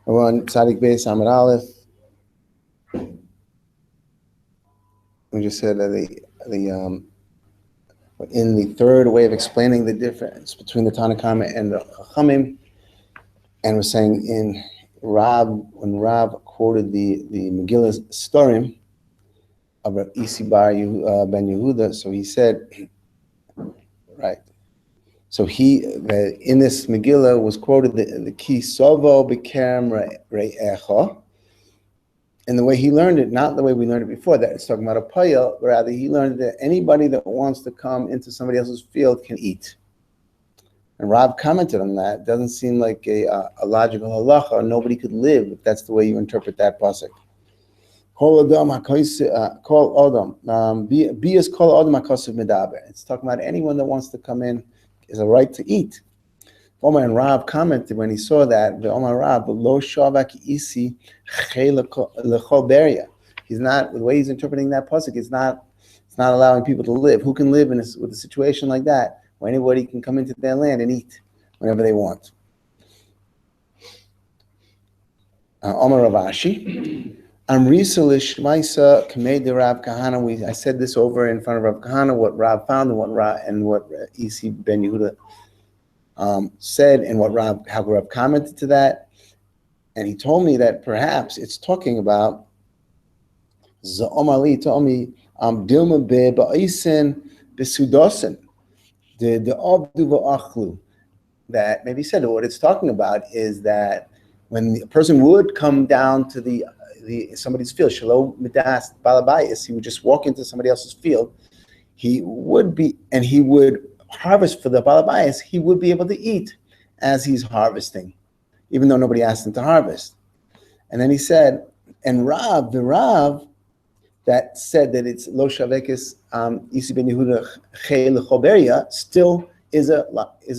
We're on Tzadik Beis Amud Aleph. We just said that in the third way of explaining the difference between the Tanna Kama and the Chachamim, and we're saying in when Rav quoted the Megillah's Storim of Rav Isi Bar Ben Yehuda, so he said, right. So in this Megillah was quoted the Ki Sovo Bekerem Re'echa, and the way he learned it, not the way we learned it before, that it's talking about a Poel, but rather he learned that anybody that wants to come into somebody else's field can eat. And Rav commented on that. It doesn't seem like a logical halacha. Nobody could live if that's the way you interpret that pasuk. It's talking about anyone that wants to come in is a right to eat. Omar and Rav commented when he saw that, he's not, the way he's interpreting that pasuk, it's not allowing people to live. Who can live with a situation like that, where anybody can come into their land and eat whenever they want? Omar Ravashi. Amrisa lishmaisa kamei Rav Kahana. I said this over in front of Rav Kahana, what Rav found and what Isi Ben Yehuda said, and how Rav commented to that. And he told me that perhaps it's talking about Za'omali Tomi Dilma Be Ba'isen Besudosin the Abdu Va'achlu. That maybe said what it's talking about is that when a person would come down to somebody's field, Shalom Midas Balabayas, he would just walk into somebody else's field. He would harvest for the Balabayas. He would be able to eat as he's harvesting, even though nobody asked him to harvest. And then he said, and the Rav that said that it's Lo Shavekis Isi Ben Yehuda Chei Lechoberia still is a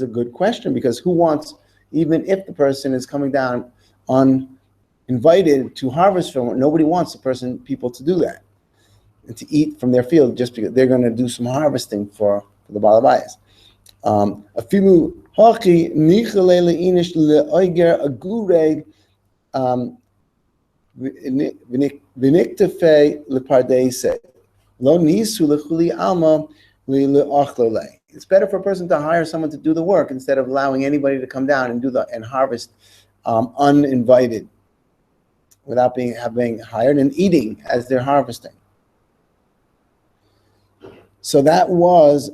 good question, because who wants, even if the person is coming down uninvited to harvest from it, nobody wants people to do that and to eat from their field just because they're going to do some harvesting for the balabayas. Afilu haki nichale leinish leoiger agureg v'niktefe lepardeise lo nisu lechuli alma leachlole. It's better for a person to hire someone to do the work instead of allowing anybody to come down and harvest uninvited, without being hired and eating as they're harvesting. So that was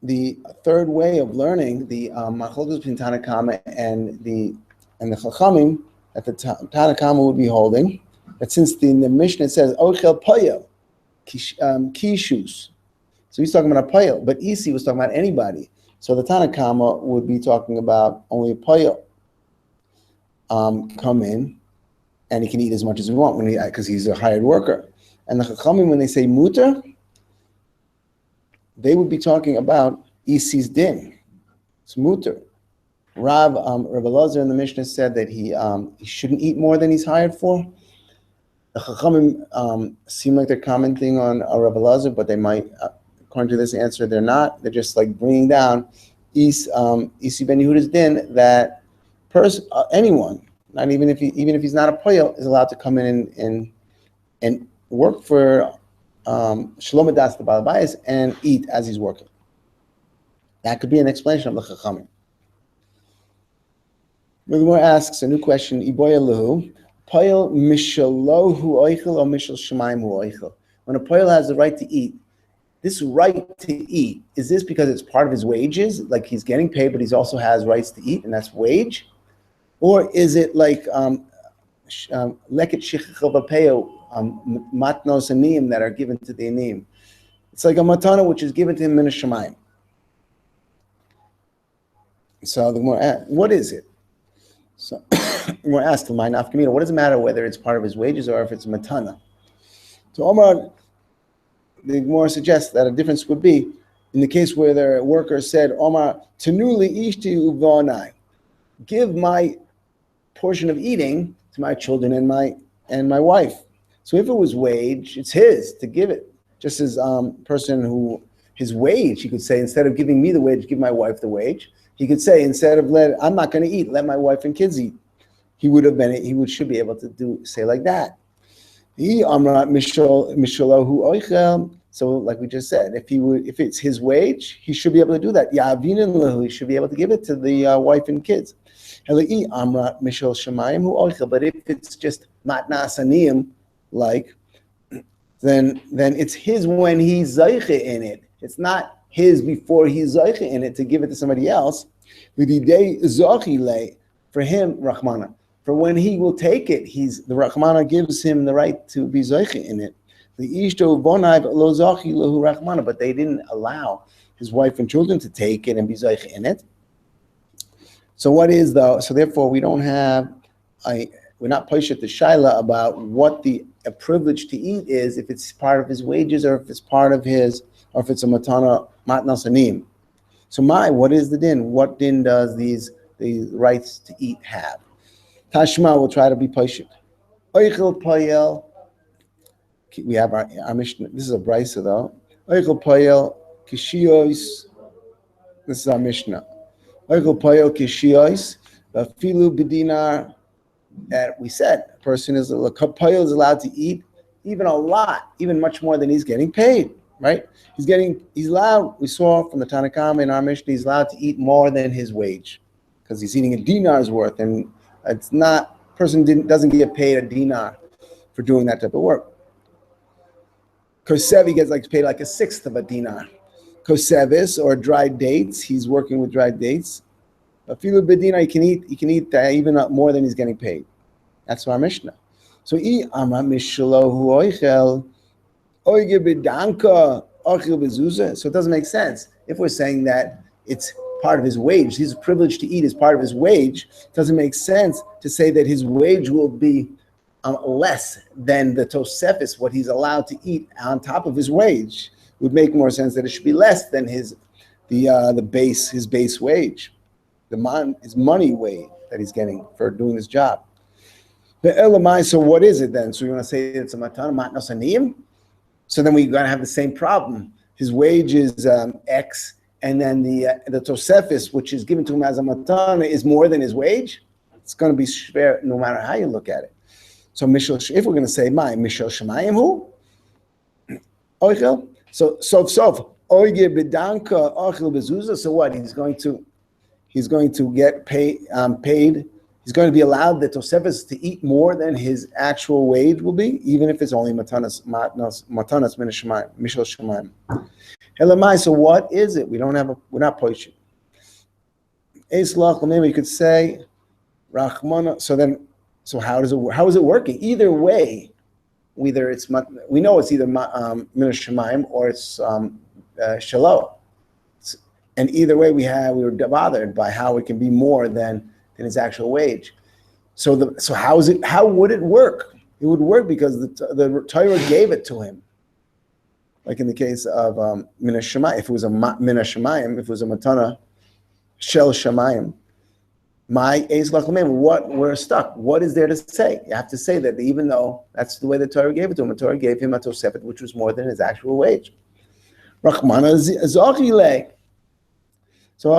the third way of learning the machlokes between Tanna Kama and the Chachamim, that the Tanna Kama would be holding that since the Mishnah says Ochel Poel Kishus, so he's talking about a Poel, but Isi was talking about anybody. So the Tanna Kama would be talking about only a Poel come in, and he can eat as much as he wants because he's a hired worker. And the Chachamim, when they say muter, they would be talking about Isi's din. It's muter. Rav Elazar in the Mishnah said that he shouldn't eat more than he's hired for. The Chachamim seem like they're commenting on Rav Elazar, but they might, according to this answer, they're not. They're just like bringing down Isi Ben Yehuda's din, that anyone, not even if he's not a poel, is allowed to come in and work for Shalom Adas the Balabayas and eat as he's working. That could be an explanation of the Chachamim. The Gemara asks a new question: Iboya Lahu, poel mishalohu oichel or mishal shemaim hu oichel? When a poel has the right to eat, this right to eat, is this because it's part of his wages, like he's getting paid, but he also has rights to eat, and that's wage? Or is it like leket shichachavapeo, matnos aniyim that are given to the aniyim? It's like a matana which is given to him min hashamayim. So the more, what is it? So we're asked, what does it matter whether it's part of his wages or if it's matana? So Omar, the Gemara suggests that a difference would be in the case where the worker said, Omar, tenuli ishti uvonai, give my portion of eating to my children and my wife. So if it was wage, it's his to give it. Just as person who his wage, he could say, instead of giving me the wage, give my wife the wage. He could say, instead of I'm not going to eat, let my wife and kids eat. He should be able to say like that. So like we just said, if it's his wage, he should be able to do that. He should be able to give it to the wife and kids. But if it's just matnas aniyim, like, then it's his when he's zayche in it. It's not his before he's zayche in it to give it to somebody else. For him, Rahmana. For when he will take it, the Rahmana gives him the right to be zayche in it. But they didn't allow his wife and children to take it and be zayche in it. So therefore we don't have, we're not poshet the shaila about what a privilege to eat is, if it's part of his wages or if it's part of his, or if it's a matnas anim. So what is the din? What din does the rights to eat have? Tashma will try to be poshet. Ochel Poel. We have our Mishnah. This is a brisa though. Ochel Poel kishiyos. This is our Mishnah. Ochel Poel kishiyos. Filu b'dinar. We said a person is allowed to eat even a lot, even much more than he's getting paid. Right? He's allowed. We saw from the Tanakhama in our Mishnah, he's allowed to eat more than his wage because he's eating a dinar's worth, and it's not. Person doesn't get paid a dinar for doing that type of work. Kosev, he gets paid like a sixth of a dinar. Kosevis, or dried dates, he's working with dried dates. A filu b'dinar, he can eat even more than he's getting paid. That's our Mishnah. So it doesn't make sense if we're saying that it's part of his wage. His privilege to eat is part of his wage. It doesn't make sense to say that his wage will be less than the tosefis, what he's allowed to eat on top of his wage. It would make more sense that it should be less than his base wage, his money wage that he's getting for doing his job. The elamai. So what is it then? So you want to say it's a matana matnos aniyim? So then we're going to have the same problem. His wage is X, and then the tosefis, which is given to him as a matana, is more than his wage. It's going to be shver no matter how you look at it. So if we're going to say mishel shemayim hu ochel, so oige bedanka ochel bezuza. So what? He's going to get paid. He's going to be allowed the tosefis to eat more than his actual wage will be, even if it's only matanas min shemayim mishel shemayim. Elamai. So what is it? We're not poishim. Eislach maybe you could say Rachmana. So how is it working? Either way, we know it's either min shemayim or it's shelo. And either way, we were bothered by how it can be more than his actual wage. So how would it work? It would work because the Torah gave it to him. Like in the case of min shemayim, if it was a min shemayim, if it was a matana shel shemayim. What we're stuck. What is there to say? You have to say that even though that's the way the Torah gave it to him, the Torah gave him a tosefet, which was more than his actual wage. Rachmana zochile. So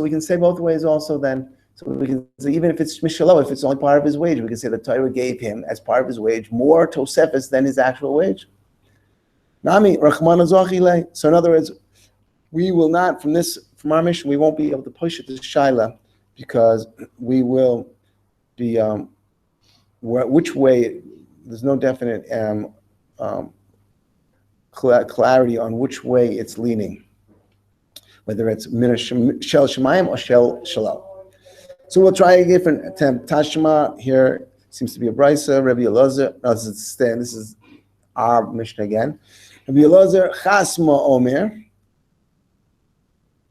we can say both ways also then. So we can say even if it's mishalo, if it's only part of his wage, we can say the Torah gave him as part of his wage more tosefes than his actual wage. Nami Rachmana zochile. So in other words, we will not from our mission, we won't be able to push it to shaila. Because we will be, which way, there's no definite clarity on which way it's leaning, whether it's shel shemayim or shel shalom. So we'll try a different attempt. Tashma here seems to be a brisa. Rabbi Elazar, this is our Mishnah again. Rabbi Elazar chasma omer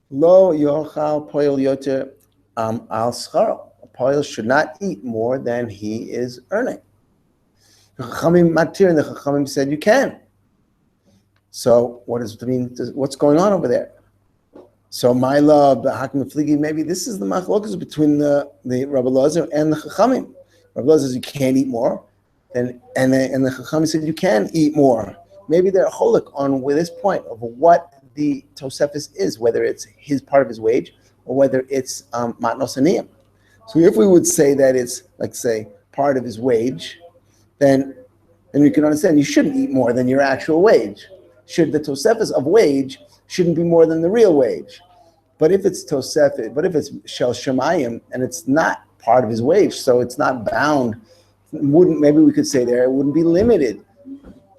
lo yochal poel yoter al scharo. A poel should not eat more than he is earning. The Chachamim matir, and the Chachamim said you can. So what does it mean? What's going on over there? So my love, the Hakim Fligi, maybe this is the machlokas between the Rabbi Elazar and the Chachamim. Rabbi Elazar says you can't eat more, and the Chachamim said you can eat more. Maybe they're cholik on with this point of what the tosefis is, whether it's his part of his wage or whether it's matnos aniyim. So if we would say that it's, like, say, part of his wage, then we can understand you shouldn't eat more than your actual wage. Should the tosefes of wage shouldn't be more than the real wage. But if it's tosefet, but if it's shel shemayim and it's not part of his wage, so it's not bound, maybe we could say there it wouldn't be limited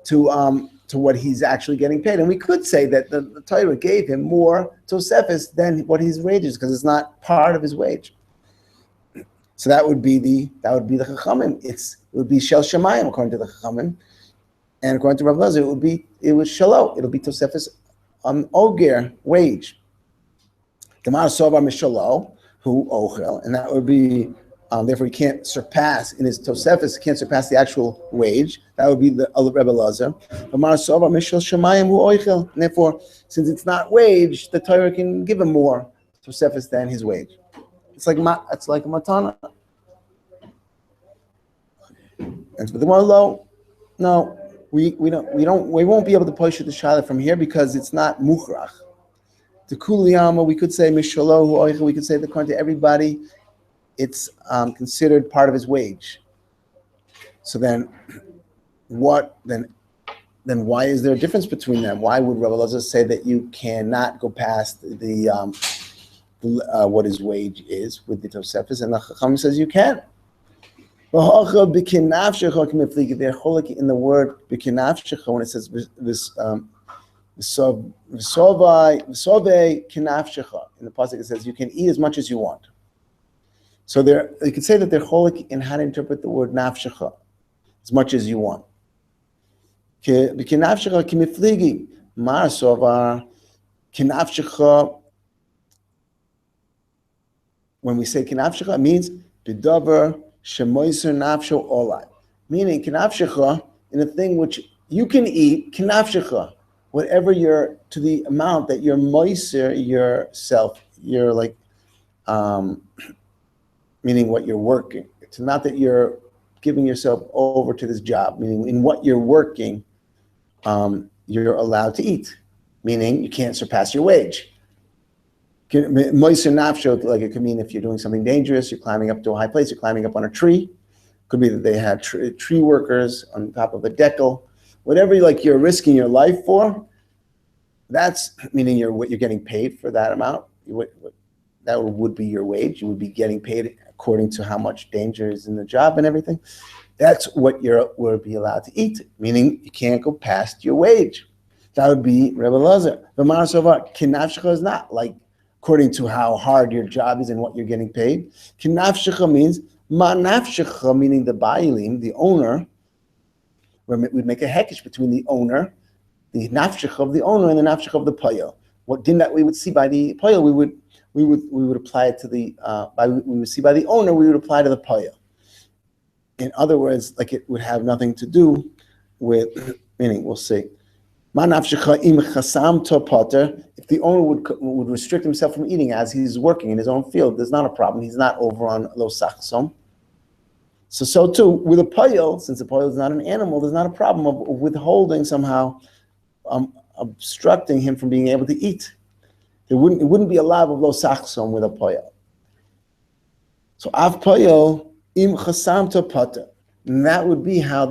to what he's actually getting paid. And we could say that the Torah gave him more tosefes than what his wage is because it's not part of his wage. So that would be the Chachamim. It would be shel shemayim according to the Chachamim, and according to Rav Elazar, it was shalo. It'll be tosefes oger wage. Gemara sovar mishalo hu ochel, and that would be therefore he can't surpass in his tosefes. He can't surpass the actual wage. That would be the Rav Elazar. Gemara sovar mishal shemayim hu ochel, and therefore since it's not wage, the Torah can give him more tosefes than his wage. It's like a matana. And for the one low, no, we won't be able to push the shaila from here because it's not muchrach. The kuliyama, we could say mishalohu oichel. We could say that according to everybody, it's considered part of his wage. So then, what then? Then why is there a difference between them? Why would Rav Elazar say that you cannot go past the what his wage is with the tosefes, and the Chacham says you can. They're cholik in the word b'kinafshecha when it says this v'sove kinafshecha. In the pasuk it says you can eat as much as you want. So you could say that they're cholik in how to interpret the word nafshecha, as much as you want. B'kinafshecha kimifligi mar sovar kinafshecha. When we say kinafshecha, it means b'davar shemoiser nafsho olai, meaning kinafshecha in a thing which you can eat, kinafshecha, whatever you're to the amount that you're moiser yourself, you're like, meaning what you're working. It's not that you're giving yourself over to this job, meaning in what you're working, you're allowed to eat, meaning you can't surpass your wage. Moiser nafsho, like it could mean if you're doing something dangerous, you're climbing up to a high place, you're climbing up on a tree. Could be that they had tree workers on top of a decal. Whatever you're risking your life for, that's meaning what you're getting paid for that amount. That would be your wage. You would be getting paid according to how much danger is in the job and everything. That's what you would be allowed to eat, meaning you can't go past your wage. That would be Rebbe Elazar. The Marasova kinafshecha is not like according to how hard your job is and what you're getting paid. Kinafshecha means manafshecha, meaning the ba'ilim, the owner. We'd make a hekesh between the owner, the nafshecha of the owner, and the nafshecha of the poel. What din that we would see by the poel, we would apply it to the we would see by the owner, we would apply to the poel. In other words, like it would have nothing to do with, meaning we'll see. If the owner would restrict himself from eating as he's working in his own field, there's not a problem. He's not over on lo sachsom. So too with a poel, since a poel is not an animal, there's not a problem of withholding somehow, obstructing him from being able to eat. It wouldn't be a lav of lo sachsom with a poel. So av poel im chasam to poter, and that would be how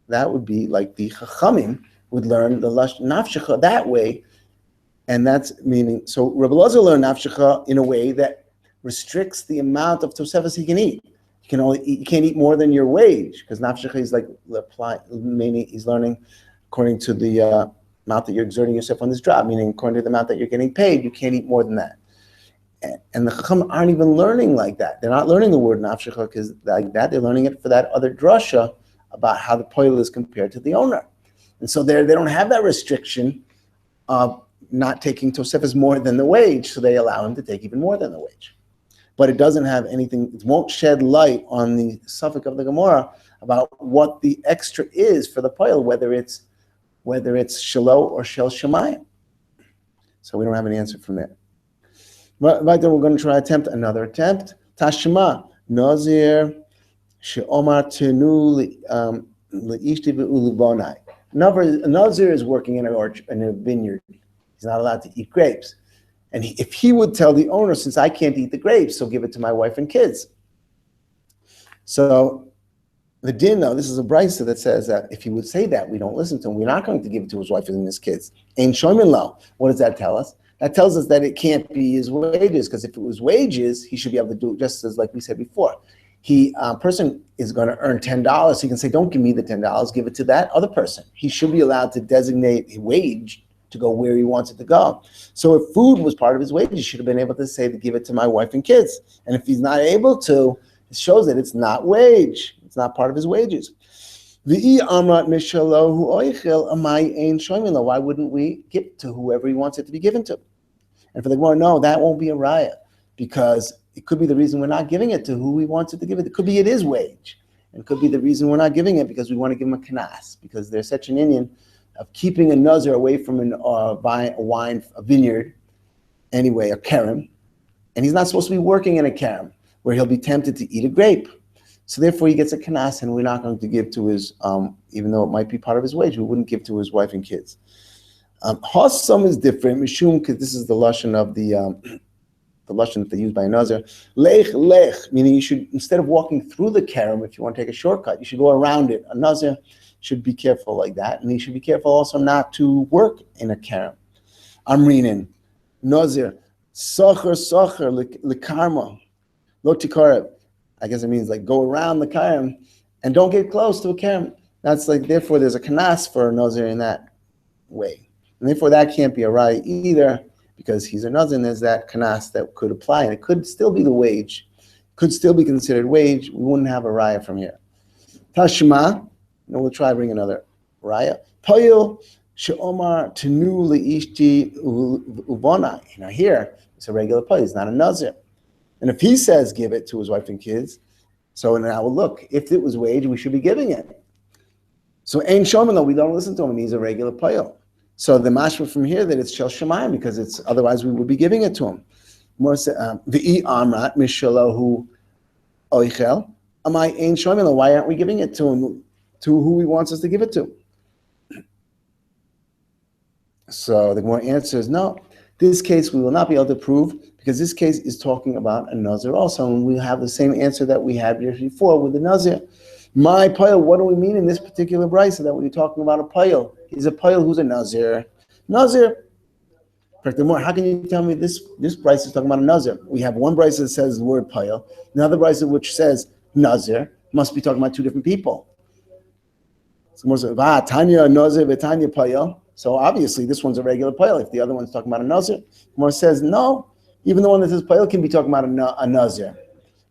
that would be like the Chachamim would learn the nafshecha that way, and that's meaning. So Rebbe Elazar learned nafshecha in a way that restricts the amount of tosefes he can eat. You can't eat more than your wage because nafshecha is like meaning he's learning according to the amount that you're exerting yourself on this job, meaning according to the amount that you're getting paid, you can't eat more than that. And the Chacham aren't even learning like that. They're not learning the word nafshecha because like that. They're learning it for that other drasha about how the poel is compared to the owner. And so they don't have that restriction of not taking tosefes more than the wage, so they allow him to take even more than the wage. But it doesn't have anything, it won't shed light on the suffix of the Gemara about what the extra is for the poel, whether it's shalo or shel shemayim. So we don't have an answer from there. Right then, we're going to try another attempt. Tashma, Nazir, She'omar Tenu Le'ishti Ve'ulubonai. Nazir is working in a vineyard. He's not allowed to eat grapes. And if he would tell the owner, since I can't eat the grapes, so give it to my wife and kids. So the din, though, this is a brisa that says that if he would say that, we don't listen to him. We're not going to give it to his wife and his kids. Ein shomin lo. What does that tell us? That tells us that it can't be his wages, because if it was wages, he should be able to do it just as like we said before. Person is going to earn $10. He can say, don't give me the $10, give it to that other person. He should be allowed to designate a wage to go where he wants it to go. So if food was part of his wages, he should have been able to say to give it to my wife and kids. And if he's not able to, it shows that it's not wage. It's not part of his wages. Why wouldn't we give it to whoever he wants it to be given to? And for the Gemara, no, that won't be a raya, because it could be the reason we're not giving it to who we want it to give it. It could be it is wage. And it could be the reason we're not giving it because we want to give him a kanas, because there's such an Indian of keeping a nazir away from a vineyard, anyway, a kerem, and he's not supposed to be working in a kerem where he'll be tempted to eat a grape. So therefore he gets a kanas, and we're not going to give to his, even though it might be part of his wage, we wouldn't give to his wife and kids. Hossam is different, mishum, because this is the lashon of the lashon that they use by a nazir. Lech, meaning you should, instead of walking through the kerem, if you want to take a shortcut, you should go around it. A nazir should be careful like that, and he should be careful also not to work in a kerem. Amrinin, nazir, socher, lekarma, lo tikarev. I guess it means like go around the kerem and don't get close to a kerem. That's like, therefore there's a kanas for a nazir in that way. And therefore that can't be a raya either, because he's a nazir, and there's that kanas that could apply, and it could still be the wage, could still be considered wage. We wouldn't have a raya from here. Tashma, and we'll try to bring another raya. Poel she'omar tenu leishti uvonai. Now here, it's a regular poel, it's not a nazir. And if he says give it to his wife and kids, so now look, if it was wage, we should be giving it. So ein shomin, though, we don't listen to him, and he's a regular poel. So the mashma from here that it's shel shemayim, because it's otherwise we would be giving it to him. V'i amrat mishalahu Ochel. Amai ein shomin, why aren't we giving it to him, to who he wants us to give it to? So the Gemara answers, no, this case we will not be able to prove, because this case is talking about a nazir also, and we have the same answer that we had before with the nazir. My poel, what do we mean in this particular brisa that we're talking about a poel? He's a poel who's a nazir. Nazir. How can you tell me this brisa is talking about a nazir? We have one brisa that says the word poel, another brisa which says nazir. Must be talking about two different people. Tanya nazir v'tanya poel. So obviously this one's a regular poel if the other one's talking about a nazir. Gemara says no, even the one that says poel can be talking about a nazir.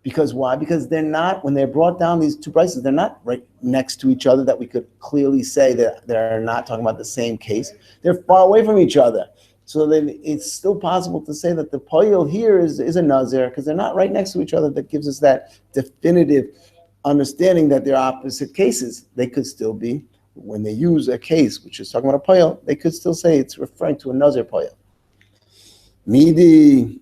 Because why? Because they're not, when they're brought down, these two prices, they're not right next to each other that we could clearly say that they're not talking about the same case. They're far away from each other. So then it's still possible to say that the poel here is a nazir, because they're not right next to each other. That gives us that definitive understanding that they're opposite cases. They could still be, when they use a case which is talking about a poel, they could still say it's referring to a nazir poel. Midi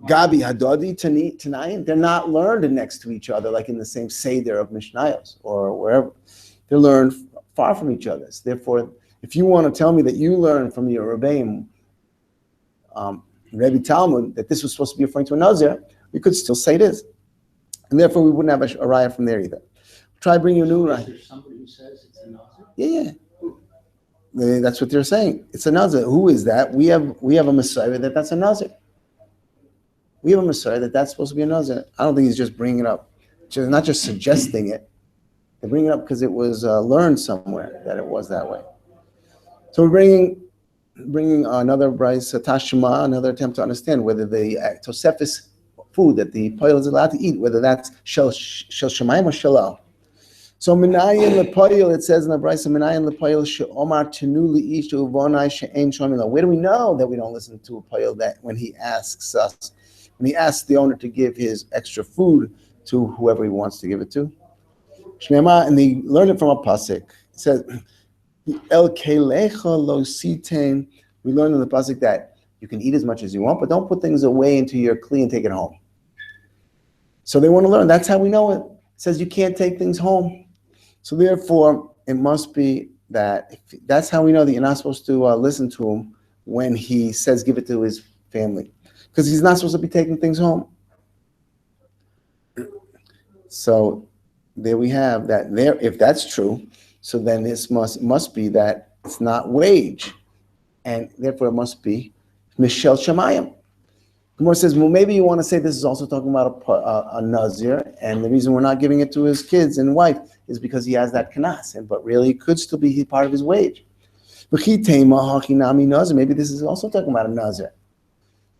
Gabi Hadodi Tanayim, they're not learned next to each other like in the same Seder of Mishnayos or wherever. They're learned far from each other. So therefore, if you want to tell me that you learned from your Rebbeim, Rebbe Talmud, that this was supposed to be referring to a Nazir, we could still say this. And therefore, we wouldn't have a raya from there either. Try bring you a new raya. Is there somebody who says it's a Nazir? Yeah. That's what they're saying. It's a Nazir. Who is that? We have a Messiah that's a Nazir. We have a Messiah that's supposed to be a Nazir. I don't think he's just bringing it up. Just not just suggesting it. They bring it up because it was learned somewhere that it was that way. So we're bringing another brisa tashma, another attempt to understand whether the tosefis food that the poel is allowed to eat, whether that's shel shemayim or shalal. So minayin lepoil, it says in the brisa, minayin lepoil she'omar tenu li'ish uvonai she'ein shomila. Where do we know that we don't listen to a poil that when he asks the owner to give his extra food to whoever he wants to give it to? And they learned it from a pasuk. It says, El kelecha lo sitein. We learned in the pasuk that you can eat as much as you want, but don't put things away into your kli and take it home. So they want to learn. That's how we know it. It says you can't take things home. So therefore, it must be that's how we know that you're not supposed to listen to him when he says give it to his family. because he's not supposed to be taking things home. So there we have that. There, if that's true, so then this must be that it's not wage, and therefore it must be Mishel Shemayim. Gemara says, well, maybe you want to say this is also talking about a Nazir, and the reason we're not giving it to his kids and wife is because he has that kanas, but really it could still be part of his wage. Maybe this is also talking about a Nazir.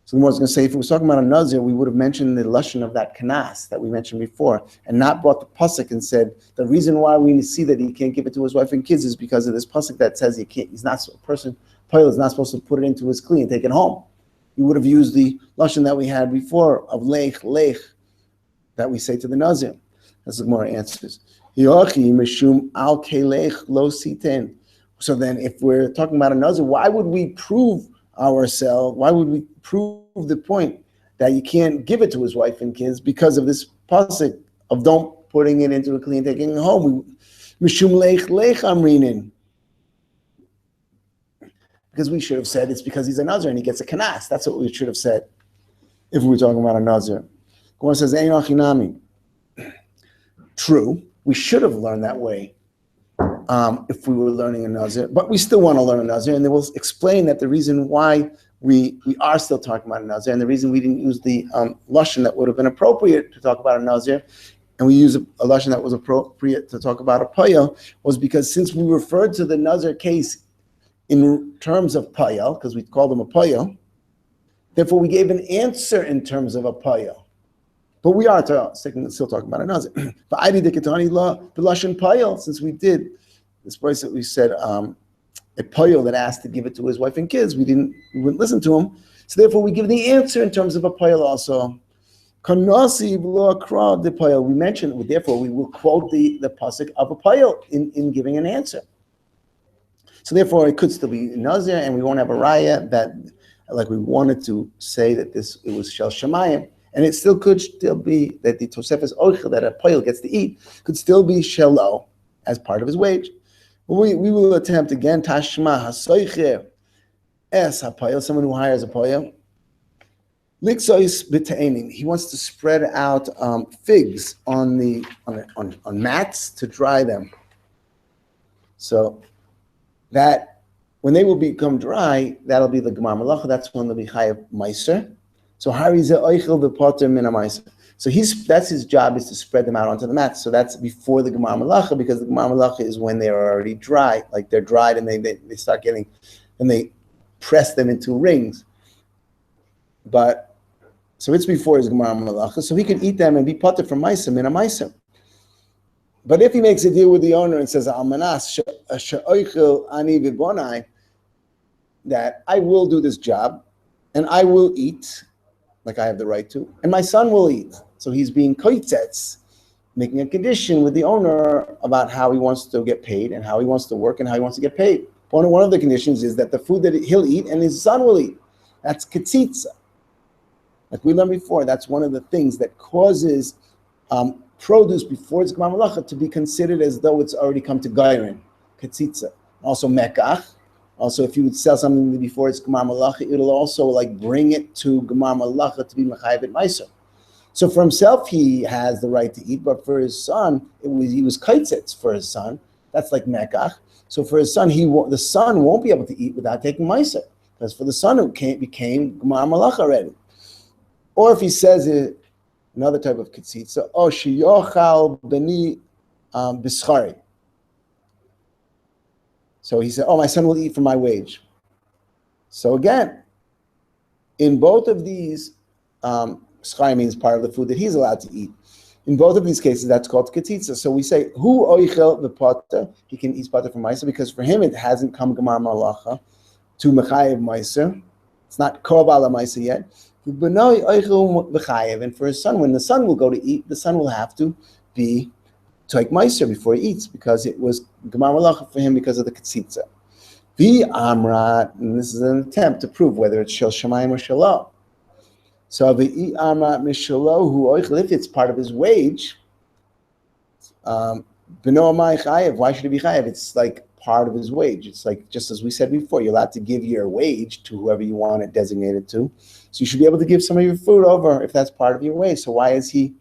So the Gemara's going to say, if it was talking about a Nazir, we would have mentioned the lashon of that kanas that we mentioned before, and not brought the pasuk and said the reason why we see that he can't give it to his wife and kids is because of this pasuk that says he can't. He's not a person. Poel is not supposed to put it into his kli and take it home. You would have used the lashon that we had before of lech that we say to the Nazir. As the Gemara answers, so then, if we're talking about a Nazir, why would we prove ourselves? Why would we prove the point that you can't give it to his wife and kids because of this pasuk of don't putting it into a kli and taking it home? Mishum lech amrinin. Because we should have said it's because he's a Nazir and he gets a kanas. That's what we should have said if we were talking about a Nazir. Gemara says, Ein achinami. True, we should have learned that way if we were learning a Nazir, but we still want to learn a Nazir, and they will explain that the reason why we are still talking about a Nazir, and the reason we didn't use the lashon that would have been appropriate to talk about a Nazir, and we use a lashon that was appropriate to talk about a Poel, was because since we referred to the Nazir case in terms of Poel, because we called him a Poel, therefore we gave an answer in terms of a Poel. But we are still talking about a Nazir. But I did the Ketani law, the Lashon Poel, since we did this place that we said a Poel that asked to give it to his wife and kids, we wouldn't listen to him. So therefore we give the answer in terms of a Poel also. Kanasi v'lo akra the Poel. We mentioned, therefore we will quote the pasuk of a Poel in giving an answer. So therefore, it could still be Nazir, and we won't have a raya that, like we wanted to say that it was Shel Shemayim, and it still could still be that the Tosefes Ochel that a Poel gets to eat could still be Shelo as part of his wage. We will attempt again. Tashma hasoicher es haPoel, someone who hires a Poel. Liksois b'te'enim. He wants to spread out figs on mats to dry them. So that when they will become dry, that'll be the Gemar Melucha. That's when they'll be chayav meiser. So harize Ochel v'poter min meiser. So that's his job, is to spread them out onto the mats. So that's before the Gemar Melucha, because the Gemar Melucha is when they are already dry, like they're dried and they start getting, and they press them into rings. But so it's before his Gemar Melucha, so he could eat them and be poter from meiser min meiser. But if he makes a deal with the owner and says, Almanas she'oichel ani v'bonai, that I will do this job and I will eat, like I have the right to, and my son will eat. So he's being koitzetz, making a condition with the owner about how he wants to get paid and how he wants to work and how he wants to get paid. One of the conditions is that the food that he'll eat and his son will eat. That's ketzitza. Like we learned before, that's one of the things that causes produce before it's Gemar Melucha to be considered as though it's already come to Gairin, Ketzitza. Also Mekach. Also, if you would sell something before it's Gemar Melucha, it'll also like bring it to Gemar Melucha to be Mechayev et Meiser. So for himself, he has the right to eat, but for his son, he was Kaitzitz for his son. That's like Mekach. So for his son, the son won't be able to eat without taking Meiser, because for the son, it became Gemar Melucha already. Or if he says it, another type of ketzitza, sheyochal beni b'schari. So he said, my son will eat from my wage. So again, in both of these, schari means part of the food that he's allowed to eat. In both of these cases, that's called ketzitza. So we say, hu oichel v'poter, he can eat poter from meiser, because for him it hasn't come Gemar Melucha to mechayev meiser. It's not kov ala meiser yet. And for his son, when the son will go to eat, the son will have to be take meiser before he eats, because it was Gemar Melucha for him because of the ketzitza. The amra, and this is an attempt to prove whether it's shel shemayim or shelo. So the amra mishelo hu oichel, if it's part of his wage, b'no amai chayev. Why should it be chayev? It's like part of his wage. It's like, just as we said before, you're allowed to give your wage to whoever you want it designated to. So you should be able to give some of your food over if that's part of your wage. So why is he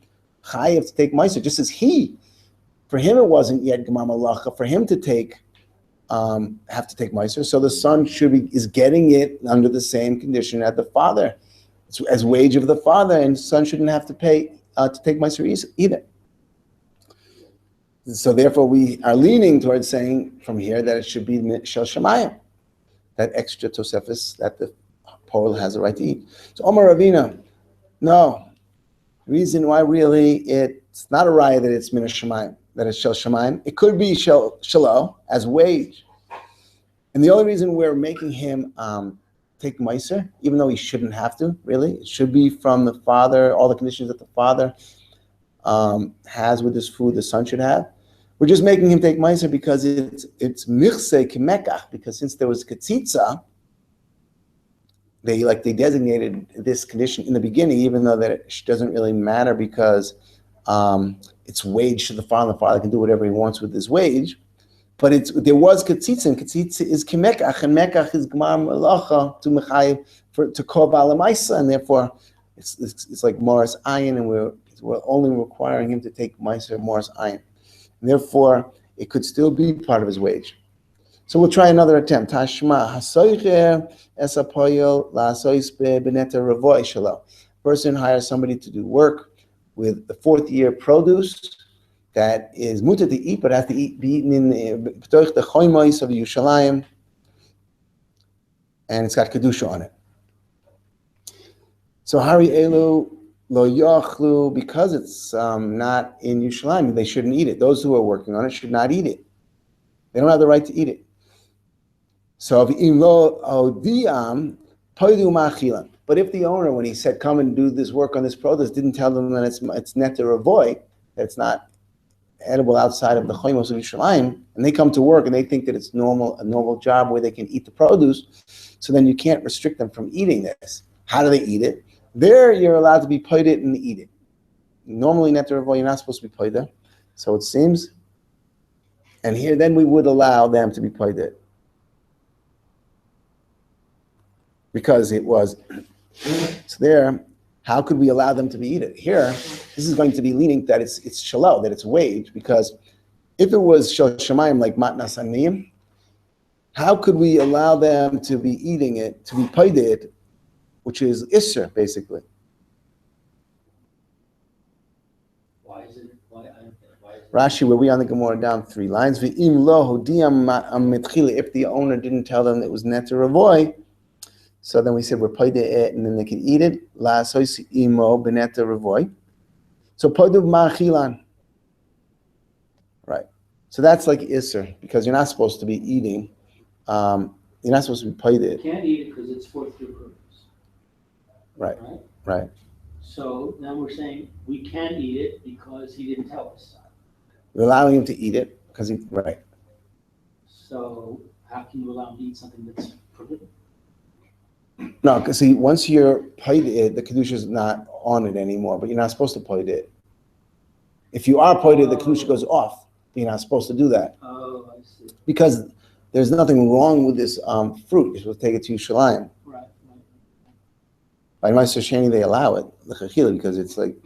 chayav to take meiser? Just as for him, it wasn't yet gemar malacha for him to have to take meiser. So the son is getting it under the same condition as the father. It's as wage of the father, and the son shouldn't have to pay to take meiser either. So therefore, we are leaning towards saying from here that it should be shel shemayim, that extra tosefis that the Poel has a right to eat. So Omar Ravina, no. Reason why really it's not a raya that it's min shemayim, that it's shel shemayim. It could be shelo as wage. And the only reason we're making him take meiser, even though he shouldn't have to, really, it should be from the father, all the conditions that the father has with his food, the son should have. We're just making him take meiser because it's michse kemekach, because since there was ketzitza, they designated this condition in the beginning, even though that it doesn't really matter because it's wage to the father. The father can do whatever he wants with his wage. But there was ketzitza, and ketzitza is kemekach, and mekach is gemar malacha to mechayev to kol ba'alamaisa, and therefore it's like moras ayin, and we're only requiring him to take meiser moras ayin. Therefore, it could still be part of his wage. So we'll try another attempt. Tashma hasoicher es Poel la'asois beneta revoy shelo. Person hires somebody to do work with the fourth year produce that is mutar to eat, but has to be eaten in the choimois of Yerushalayim, and it's got kedusha on it. So hari elu lo yochlu, because it's not in Yerushalayim, they shouldn't eat it. Those who are working on it should not eat it. They don't have the right to eat it. So im lo odiam poidu ma'achilan. But if the owner, when he said come and do this work on this produce, didn't tell them that it's neter avoid, that it's not edible outside of the choimos of Yerushalayim, and they come to work and they think that it's a normal job where they can eat the produce, so then you can't restrict them from eating this. How do they eat it? There, you're allowed to be paid it and eat it. Normally, neter avoid, you're not supposed to be paid there. So it seems, and here, then we would allow them to be paid it. Because it was, so there, how could we allow them to be eaten? Here, this is going to be leaning that it's shalal, that it's wage, because if it was shel shemayim like matnas aniyim, how could we allow them to be eating it, to be paid it, which is isser, basically? Why is it? Rashi, where we on the Gemara down 3 lines, v'im lo hodiyam mitchila, if the owner didn't tell them it was neter avoy, so then we said we're paid it, and then they can eat it. La sois imo beneta revoy. So paidu ma'achilan. Right. So that's like isser, because you're not supposed to be eating. You're not supposed to be paid it. You can't eat it because it's fourth year produce. Right. Right. So now we're saying we can eat it because he didn't tell us. We're allowing him to eat it because he right. So how can you allow him to eat something that's forbidden? No, because see, once you're paid it, the kedusha is not on it anymore. But you're not supposed to paid it. If you are paid it, the kedusha goes off. But you're not supposed to do that. Oh, I see. Because there's nothing wrong with this fruit. You're supposed to take it to Yerushalayim. Right. By Meister Sheni, they allow it, the chachila, because it's like.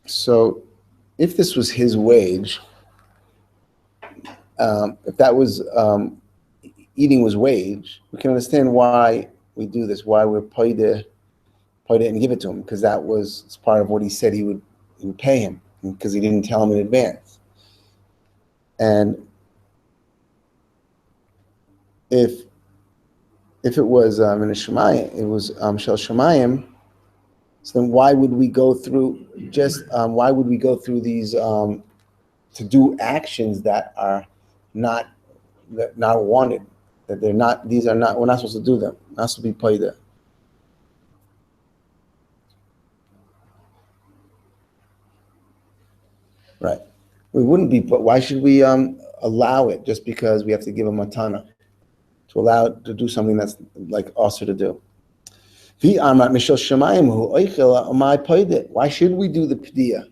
So, if this was his wage, if that was eating was wage, we can understand why we do this, why we're paid it and give it to him, because that was part of what he said he would pay him, because he didn't tell him in advance. And if If it was in a Shemayim, it was Shel Shemayim. So then, why would we go through why would we go through these to do actions that are not wanted? That they're not. These are not. We're not supposed to do them. Not supposed to be played there. Right. We wouldn't be. But why should we allow it just because we have to give a matana to allow it to do something that's like also to do? Why should we do the p'diyah?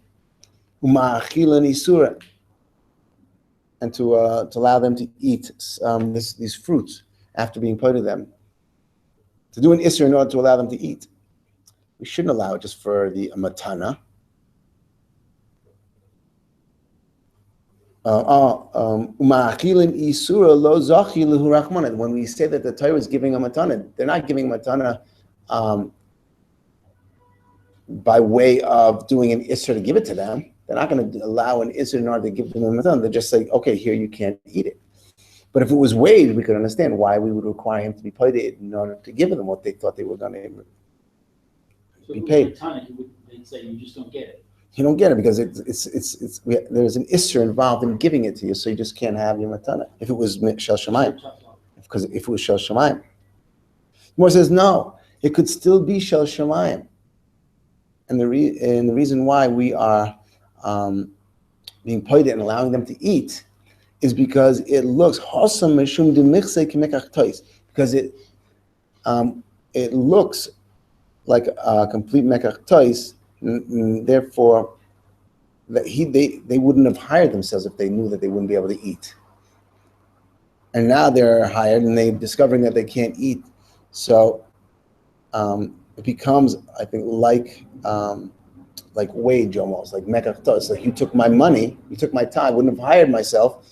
And to allow them to eat these fruits after being put to them. To do an isser in order to allow them to eat. We shouldn't allow it just for the matana. When we say that the Torah is giving a matana, they're not giving a matana by way of doing an isser to give it to them. They're not going to allow an isser in order to give them a matana. They're just like, okay, here you can't eat it. But if it was weighed, we could understand why we would require him to be paid in order to give them what they thought they were going to be paid. They'd say you just don't get it. You don't get it because there's an isser involved in giving it to you, so you just can't have your matana. If it was shel shemayim, because if it was shel shemayim, Gemara says no, it could still be shel shemayim, and the reason why we are being paid and allowing them to eat is because it looks because it looks like a complete mekach tois. Therefore, that they wouldn't have hired themselves if they knew that they wouldn't be able to eat. And now they're hired and they're discovering that they can't eat. So it becomes, I think, like wage almost, like mekach tois. Like you took my money, you took my time, I wouldn't have hired myself.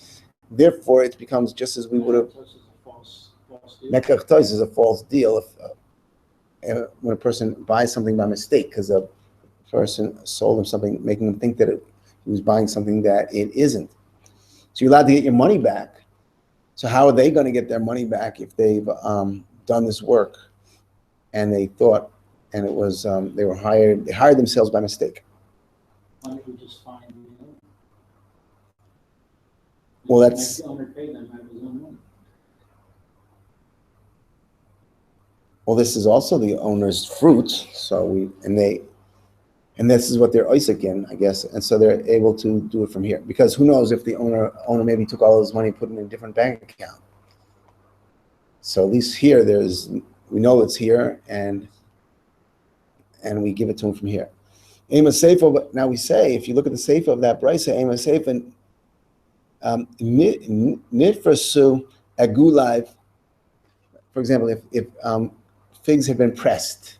Therefore, it becomes just as we would have. Mekach tois is a false deal. When a person buys something by mistake because a person sold him something, making him think that he was buying something that it isn't. So you're allowed to get your money back. So how are they going to get their money back if they've done this work and they thought, and it was they hired themselves by mistake? Why don't we just find the owner? Well, that's. The owner paid them out of his own money. Well, this is also the owner's fruits, and this is what they're Isaac in, I guess, and so they're able to do it from here. Because who knows if the owner maybe took all his money and put it in a different bank account. So at least here, we know it's here, and we give it to him from here. Ema Seifo, but now we say, if you look at the Seifo of that Brisa, Ema Seifo, Nitfrasu Agulaiv, for example, if figs had been pressed,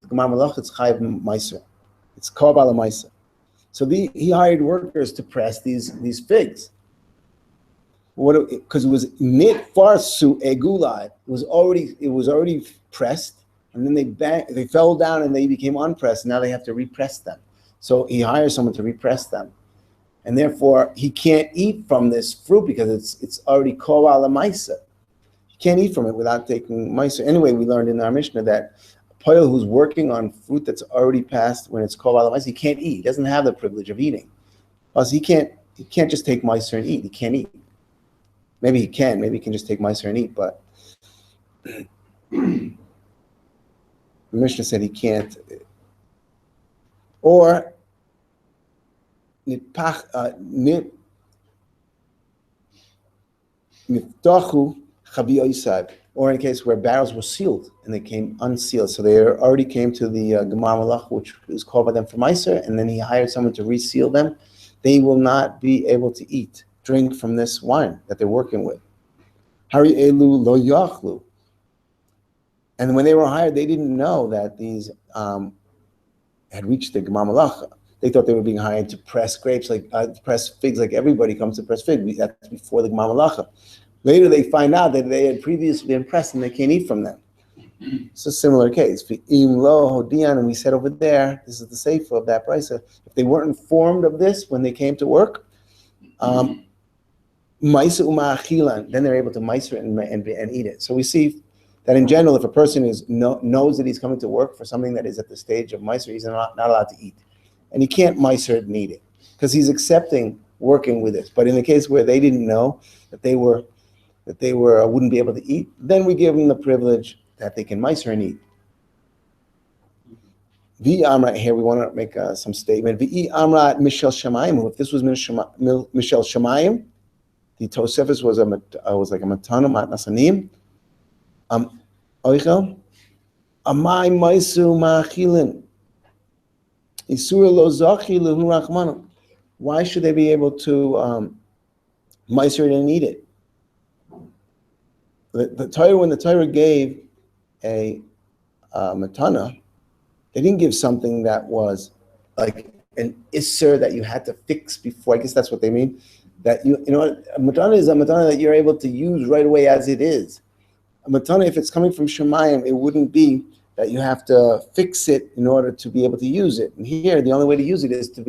it's chayiv meiser. It's kol bala meiser. So he hired workers to press these figs. Because it was nit farsu egulai. It was already pressed, and then they fell down and they became unpressed. Now they have to repress them. So he hires someone to repress them, and therefore he can't eat from this fruit because it's already kol bala meiser. Can't eat from it without taking meiser. Anyway, we learned in our Mishnah that a Poel who's working on fruit that's already passed when it's called ala meiser, he can't eat. He doesn't have the privilege of eating. Plus, he can't just take meiser and eat. He can't eat. Maybe he can. Maybe he can just take meiser and eat. But the Mishnah said he can't. Or niftachu. Or in a case where barrels were sealed and they came unsealed, so they already came to the Gemar Malach, which is called by them for Meiser, and then he hired someone to reseal them. They will not be able to drink from this wine that they're working with. Hari elu lo yachlu. And when they were hired, they didn't know that these had reached the Gemar Malach. They thought they were being hired to press grapes, press figs, like everybody comes to press figs. That's before the Gemar Malach. Later, they find out that they had previously been pressed and they can't eat from them. It's a similar case. And we said over there, this is the sefer of that price. If they weren't informed of this when they came to work, then they're able to meiser and eat it. So we see that in general, if a person knows that he's coming to work for something that is at the stage of meiser, he's not allowed to eat. And he can't meiser it and eat it, because he's accepting working with it. But in the case where they didn't know that they wouldn't be able to eat, then we give them the privilege that they can meiser and eat. Vi amra, here we want to make some statement. Vi amra mishel shamayim. If this was mishel shamayim, the Tosefes was like a matana matnasanim. Ochel, amay meisu ma'achilin. Isur lo zachi lehu rachmanu. Why should they be able to meiser it and eat it? The Torah, when the Torah gave a matana, they didn't give something that was like an isser that you had to fix before. I guess that's what they mean. That a matana is a matana that you're able to use right away as it is. A matana, if it's coming from Shemayim, it wouldn't be that you have to fix it in order to be able to use it. And here, the only way to use it is to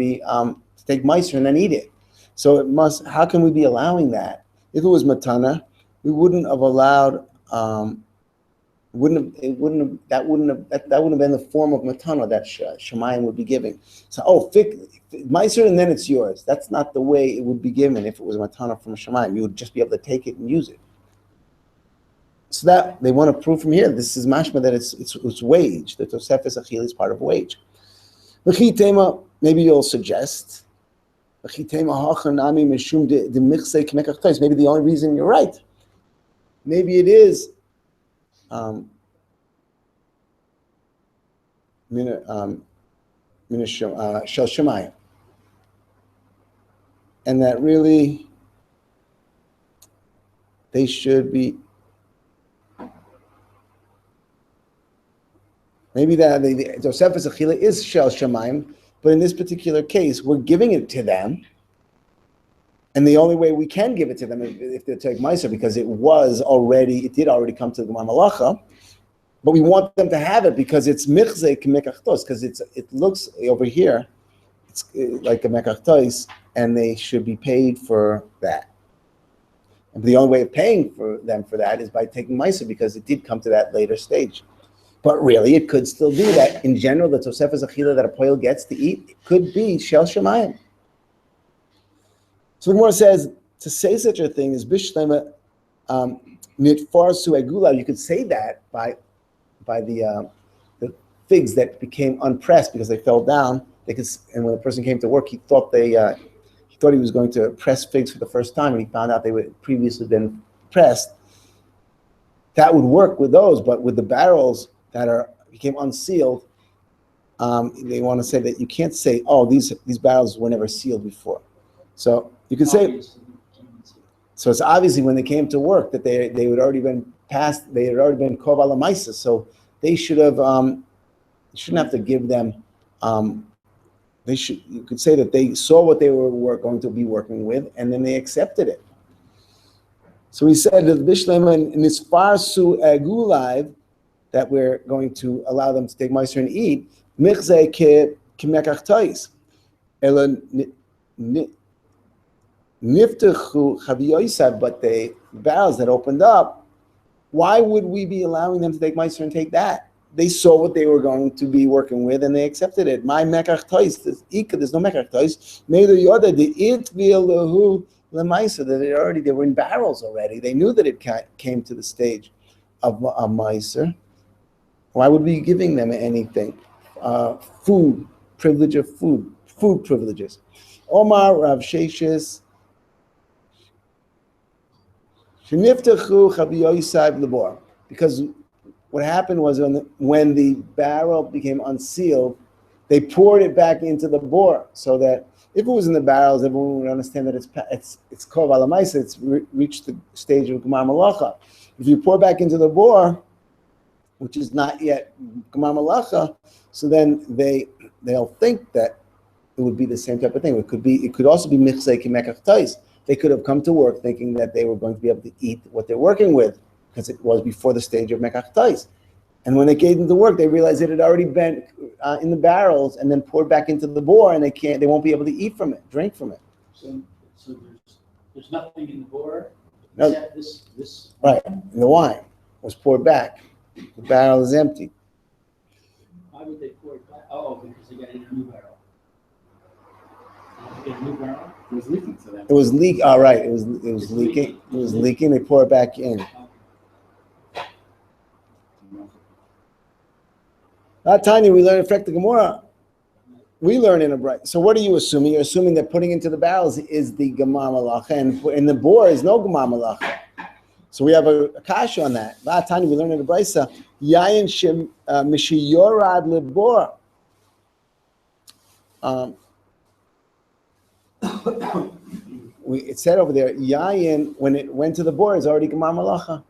take meiser and then eat it. So it must. How can we be allowing that? If it was matana, we wouldn't have allowed. That wouldn't have been the form of matana that Shemayim would be giving. So, meiser and then it's yours. That's not the way it would be given if it was matana from Shemayim. You would just be able to take it and use it. So that they want to prove from here. This is mashma that it's wage. The Tosefes Achil is part of wage. Maybe you'll suggest. Maybe the only reason you're right. Maybe it is. Shel Shemayim, and that really they should be. Maybe that the Tosefes Achila is Shel Shemayim, but in this particular case, we're giving it to them, and the only way we can give it to them is if they take meiser, because it did already come to the Gemar Melucha, but we want them to have it because it's michzei k'mekachtos, because it looks over here, it's like a mekachtos, and they should be paid for that. And the only way of paying for them for that is by taking meiser, because it did come to that later stage. But really, it could still be that in general, the Tosefes Achila that a Poel gets to eat, it could be Shel Shemayim. So the Gemara says, to say such a thing is Bishlema Nitfarsu Egula. You could say that by the figs that became unpressed because they fell down. And when the person came to work, he thought he was going to press figs for the first time, and he found out they had previously been pressed. That would work with those, but with the barrels that became unsealed, they want to say that you can't say, oh, these barrels were never sealed before. So you could say, so it's obviously when they came to work that they had already been passed, they had already been kov ala maisa, so they should have, you shouldn't have to give them, you could say that they saw what they were going to be working with, and then they accepted it. So he said that Bishlema Nisfarsu Egulaiv, that we're going to allow them to take meiser and eat, michzei k'mekachtais, ela niftechu chaviyosav, but the barrels that opened up, why would we be allowing them to take meiser and take that? They saw what they were going to be working with, and they accepted it. My mekachtais, there's no mekachtais. Neither yoda the it v'elahu lemeiser, that they were in barrels already. They knew that it came to the stage of a meiser. Why would we be giving them anything? Food privileges. Omar Rav Sheshes Sheniftachu Chaviyosav Lebor. Because what happened was when the barrel became unsealed, they poured it back into the bore, so that if it was in the barrels, everyone would understand that it's kov ala maisa, it's reached the stage of Gemar Melucha. If you pour back into the bore, which is not yet Gemar Melucha, so then they'll think that it would be the same type of thing. It could also be michzei k'mekachtais. They could have come to work thinking that they were going to be able to eat what they're working with, because it was before the stage of mekachtais. And when they came into work, they realized it had already been in the barrels and then poured back into the bore, and they won't be able to eat from it, drink from it. So there's nothing in the bore No. except this. Right, in the wine. was poured back. The barrel is empty. Why would they pour it back? Oh, because they got a new barrel. They get a new barrel? It was leaking to them. It was leak. All right, it was leaking. It was leaking. They pour it back in. Not Tanya, we learn in Frek the Gemara. We learn in a bright. So what are you assuming? You're assuming that putting into the barrels is the Gemar Malacha, and in the bore is no Gemar Malacha. So we have a kasha on that. La Tanya, we learn in the Brisa, Yayin Shem Mishiyorad Lebor. It said over there, Yayin, when it went to the bore, is already Gemar Malacha.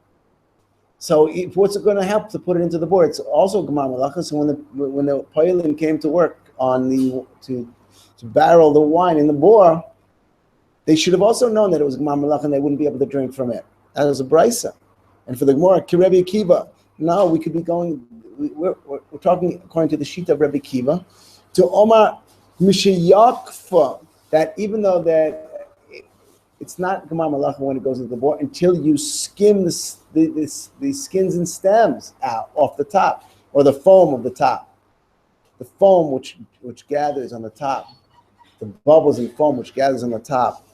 So what's it going to help to put it into the bore? It's also Gemar Malacha. So when the Poelim came to work on to barrel the wine in the bore, they should have also known that it was Gemar Malacha and they wouldn't be able to drink from it. That was a brisa. And for the Gemara, Rebbe Akiva, now we could be going, we're talking according to the sheet of Rebbe Akiva, to Omar Mishayakfa, that even though that it's not Gemar Malacha when it goes into the bore until you skim the skins and stems out off the top, or the foam of the top. The foam which gathers on the top, the bubbles and foam which gathers on the top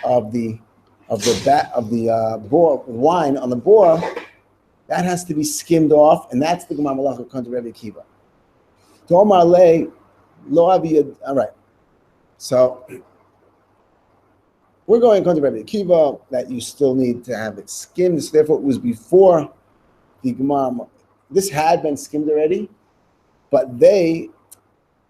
of the bore wine on the bore, that has to be skimmed off, and that's the Gemar Malacha according to Rebbe Akiva. Tomar le lo aviyad. All right, so we're going according to Rebbe Akiva that you still need to have it skimmed. So therefore, it was before the Gemar. This had been skimmed already, but they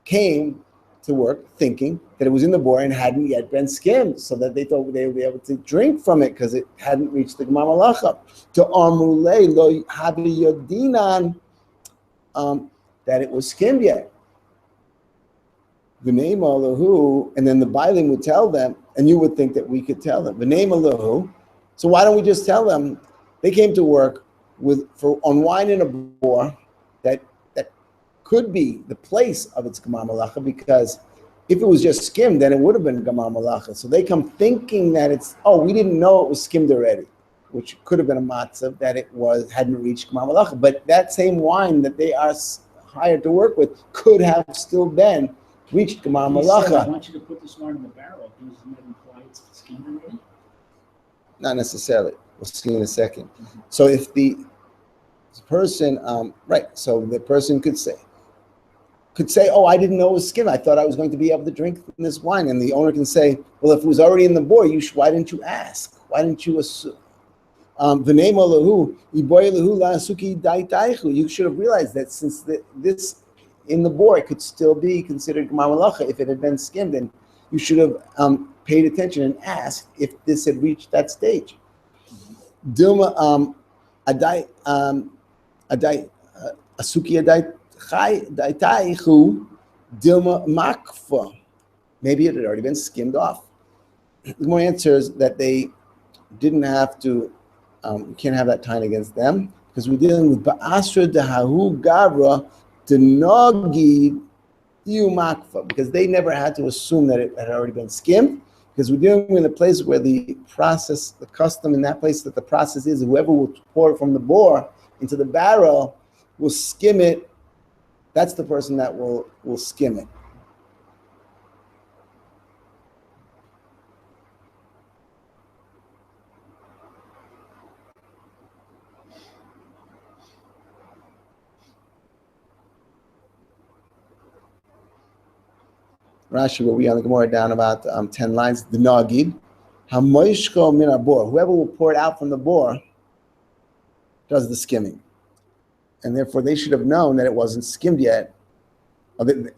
came to work thinking that it was in the bore and hadn't yet been skimmed, so that they thought they would be able to drink from it because it hadn't reached the Gemar Malacha. To Amrulei lo habi yodinan, that it was skimmed yet. V'nei Allahu, and then the Bailim would tell them, and you would think that we could tell them. V'nei Allahu. So why don't we just tell them? They came to work on wine in a bore that could be the place of its Gemar Malacha, because if it was just skimmed, then it would have been Gemar Malacha. So they come thinking that we didn't know it was skimmed already, which could have been a matzah that it hadn't reached Gemar Malacha. But that same wine that they are hired to work with could have still been reached Gemar Malacha. I want you to put this wine in the barrel. Doesn't that imply it's skimmed already? Not necessarily. We'll see in a second. So if the person, so the person could say, oh, I didn't know it was skimmed. I thought I was going to be able to drink from this wine. And the owner can say, well, if it was already in the bore, why didn't you ask? Why didn't you assume? You should have realized that since this in the bore, it could still be considered Gemar Malacha if it had been skimmed, and you should have paid attention and asked if this had reached that stage. Dilma asuki adai daitaichu dilma makfa. Maybe it had already been skimmed off. The more answers that they didn't have to. We can't have that tying against them because we're dealing with ba'asra dehahu gavra denogid makfa, because they never had to assume that it had already been skimmed, because we're dealing with a place where the custom in that place that the process is whoever will pour it from the bore into the barrel will skim it. That's the person that will skim it. Rashi will be on the Gemara down about 10 lines. The Nagid, Hamoishko min abor. Whoever will pour it out from the bore does the skimming, and therefore they should have known that it wasn't skimmed yet. Right.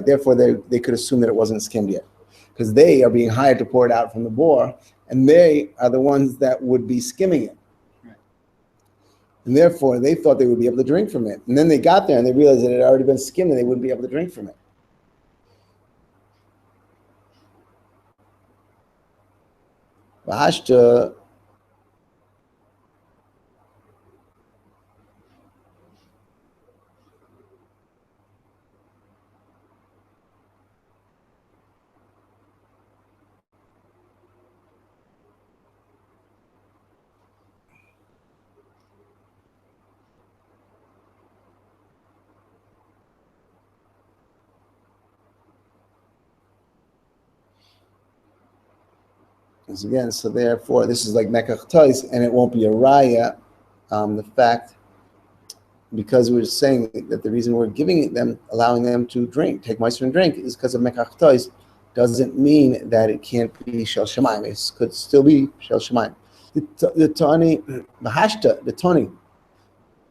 Therefore, they could assume that it wasn't skimmed yet, because they are being hired to pour it out from the bore, and they are the ones that would be skimming it. And therefore, they thought they would be able to drink from it. And then they got there and they realized that it had already been skimmed and they wouldn't be able to drink from it. V'hashta, Again, so therefore, this is like mekach tois, and it won't be a raya. The fact, because we're saying that the reason we're giving them, allowing them to drink, take meiser and drink, is because of mekach tois, doesn't mean that it can't be shel shemayim. It could still be shel shemayim. The Tani, the Tani,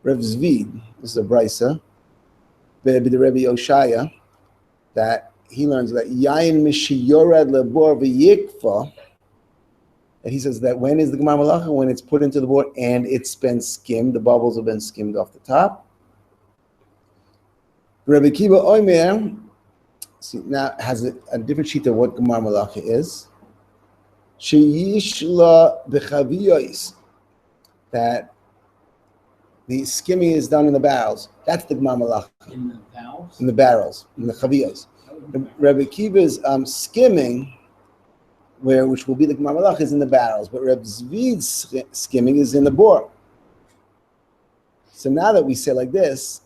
Rev Zvid, this is a brisa, the Rebbe Oshaya, that he learns that yayin mishiyorad lebor v'yikfa, and he says that when is the Gemara Melucha? When it's put into the board and it's been skimmed, the bubbles have been skimmed off the top. Rabbi Kiva Omer now has a different sheet of what Gemara Melucha is. Sheyishla b'chaviyos, that the skimming is done in the barrels. That's the Gemara Melucha. In the barrels? In the barrels, in the chaviyos. Rabbi Kiva's skimming, which will be the Gemara Melucha, is in the barrels, but Reb Zvid's skimming is in the bore. So now that we say like this,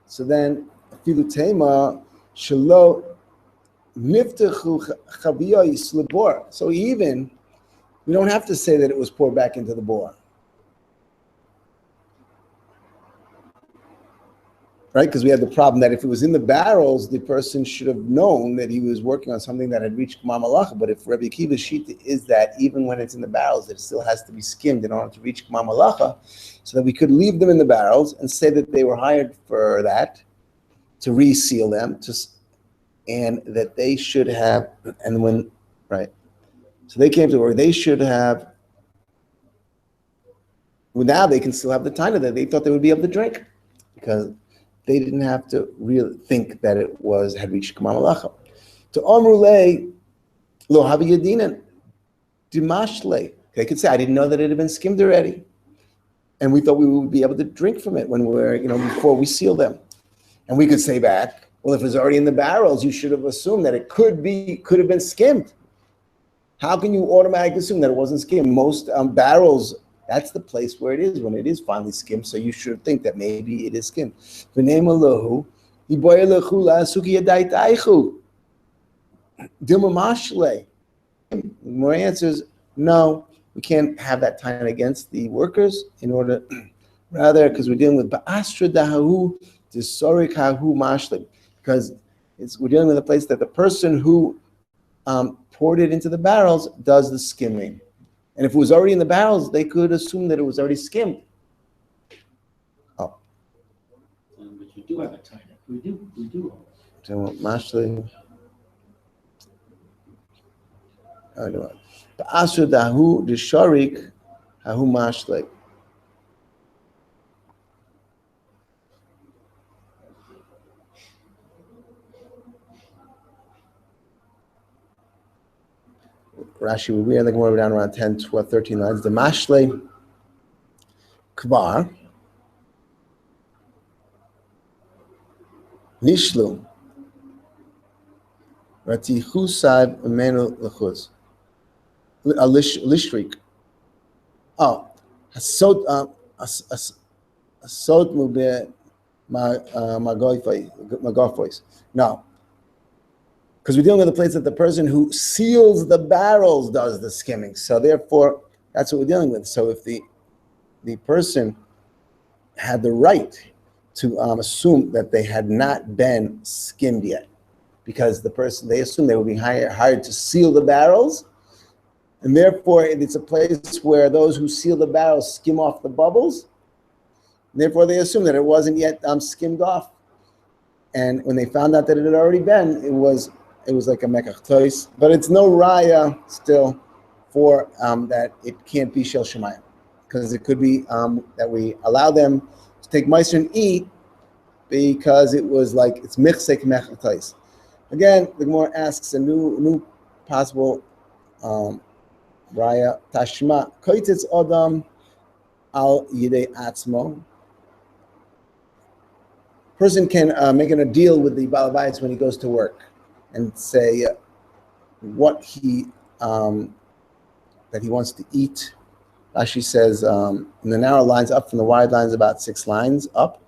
so then afilu tema shelo niftechu chaviyos lebor. So even we don't have to say that it was poured back into the bore, right? Because we had the problem that if it was in the barrels, the person should have known that he was working on something that had reached Gemara Melucha. But if Rabbi Akiva's sheet is that even when it's in the barrels, it still has to be skimmed in order to reach Gemara Melucha, so that we could leave them in the barrels and say that they were hired for that, to reseal them, and that they should have, and when, right, so they came to work, they should have, well, now they can still have the time that they thought they would be able to drink, because they didn't have to really think that it had reached Gemara Melucha. To Omrule lo havi yadinan dimashle. They could say, I didn't know that it had been skimmed already, and we thought we would be able to drink from it when we're, before we seal them. And we could say back, well, if it was already in the barrels, you should have assumed that it could have been skimmed. How can you automatically assume that it wasn't skimmed? Most barrels, that's the place where it is when it is finally skimmed. So you should think that maybe it is skimmed. The more answers, no, we can't have that time against the workers in order, rather, because we're dealing with ba'asra dahu disorik hahu mashlim, because we're dealing with a place that the person who poured it into the barrels does the skimming. And if it was already in the barrels, they could assume that it was already skimmed. Oh. But you do have a tie. We do. So mashlim. Ba'asra dahu disorik hahu mashlim. Rashi, we read the Gemara down around 10, 12, 13 lines. The mashle kvar nishlu ratichu saib amenu lechuz lishrik. Oh, hasod mube magofois. No. Because we're dealing with a place that the person who seals the barrels does the skimming. So therefore, that's what we're dealing with. So if the person had the right to assume that they had not been skimmed yet, because they assume they would be hired to seal the barrels, and therefore it's a place where those who seal the barrels skim off the bubbles, and therefore they assume that it wasn't yet skimmed off. And when they found out that it had already been, it was like a mekach tois, but it's no raya still for that it can't be shel shemayim, because it could be that we allow them to take meiser and eat because it was like it's michsek mekach tois. Again, the Gemara asks a new possible raya tashma koitetz adam al yidei atzmo. Person can make a deal with the Baal Bayis when he goes to work, and say what that he wants to eat. Rashi says in the narrow lines up from the wide lines, about 6 lines up.